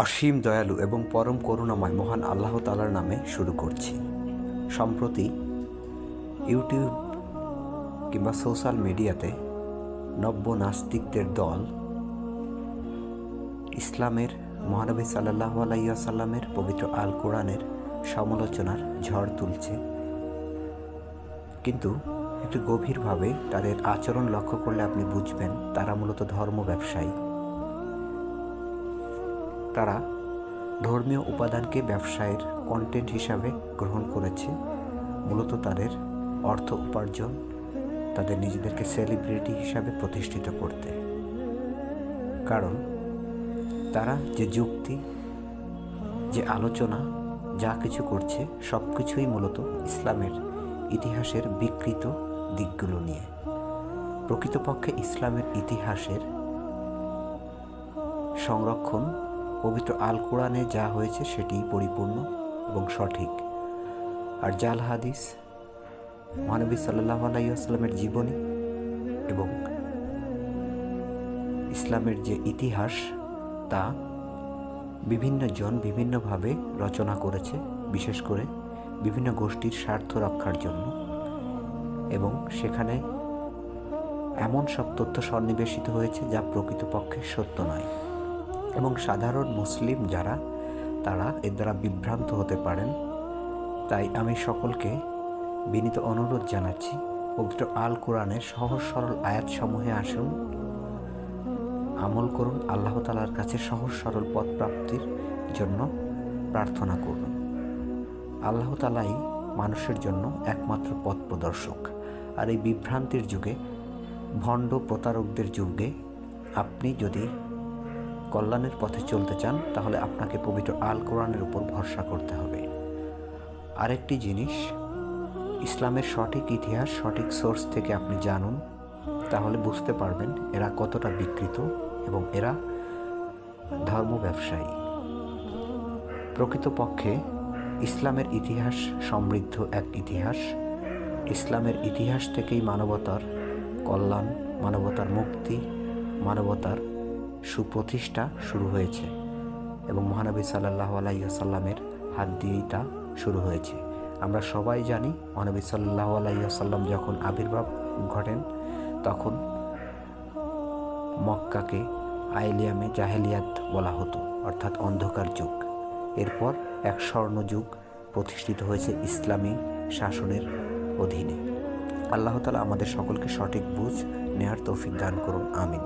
অসীম দয়ালু এবং পরম করুণাময় মহান আল্লাহ তাআলার নামে শুরু করছি। সম্প্রতি ইউটিউব কিংবা সোশ্যাল মিডিয়াতে নব্য নাস্তিকদের দল ইসলামের মহানবী সাল্লাল্লাহু আলাইহি ওয়াসাল্লামের পবিত্র আল কোরআনের সমালোচনার ঝড় তুলছে, কিন্তু একটু গভীরভাবে তাদের আচরণ লক্ষ্য করলে আপনি বুঝবেন তারা মূলত ধর্ম ব্যবসায়ী। তারা ধর্মীয় উপাদানকে ব্যবসায়ের কন্টেন্ট হিসাবে গ্রহণ করেছে, মূলত তাদের অর্থ উপার্জন, তাদের নিজেদেরকে সেলিব্রিটি হিসাবে প্রতিষ্ঠিত করতে। কারণ তারা যে যুক্তি, যে আলোচনা, যা কিছু করছে সব কিছুই মূলত ইসলামের ইতিহাসের বিকৃত দিকগুলো নিয়ে। প্রকৃতপক্ষে ইসলামের ইতিহাসের সংরক্ষণ পবিত্র আল কোরআনে যা হয়েছে সেটি পরিপূর্ণ এবং সঠিক। আর জাল হাদিস, মহানবী সাল্লাল্লাহু আলাইহি ওয়াসাল্লামের জীবনী এবং ইসলামের যে ইতিহাস তা বিভিন্ন জন বিভিন্নভাবে রচনা করেছে, বিশেষ করে বিভিন্ন গোষ্ঠীর স্বার্থ রক্ষার জন্য, এবং সেখানে এমন সব তথ্য সন্নিবেশিত হয়েছে যা প্রকৃতপক্ষে সত্য নয়। এবং সাধারণ মুসলিম যারা, তারা এর দ্বারা বিভ্রান্ত হতে পারেন। তাই আমি সকলকে বিনীত অনুরোধ জানাচ্ছি, পবিত্র আল কোরআনের সহজ সরল আয়াতসমূহে আসুন, আমল করুন, আল্লাহ তাআলার কাছে সহজ সরল পথ প্রাপ্তির জন্য প্রার্থনা করুন। আল্লাহ তাআলাই মানুষের জন্য একমাত্র পথ প্রদর্শক। আর এই বিভ্রান্তির যুগে, ভণ্ড প্রতারকদের যুগে আপনি যদি কল্যাণের পথে চলতে চান তাহলে আপনাকে পবিত্র আল কোরআনের উপর ভরসা করতে হবে। আরেকটি জিনিস, ইসলামের সঠিক ইতিহাস সঠিক সোর্স থেকে আপনি জানুন, তাহলে বুঝতে পারবেন এরা কতটা বিকৃত এবং এরা ধর্ম ব্যবসায়ী। প্রকৃতপক্ষে ইসলামের ইতিহাস সমৃদ্ধ এক ইতিহাস। ইসলামের ইতিহাস থেকেই মানবতার কল্যাণ, মানবতার মুক্তি, মানবতার সুপ্রতিষ্ঠা শুরু হয়েছে এবং মহানবী সাল্লাল্লাহু আলাইহি ওয়াসাল্লামের হাত দিয়েই তা শুরু হয়েছে। আমরা সবাই জানি মহানবী সাল্লাল্লাহু আলাইহি ওয়াসাল্লাম যখন আবির্ভাব ঘটেন তখন মক্কাকে আইলিয়ামে জাহেলিয়াত বলা হতো, অর্থাৎ অন্ধকার যুগ। এরপর এক স্বর্ণযুগ প্রতিষ্ঠিত হয়েছে ইসলামী শাসনের অধীনে। আল্লাহ তাআলা আমাদের সকলকে সঠিক বুঝ নেয়ার তৌফিক দান করুন, আমিন।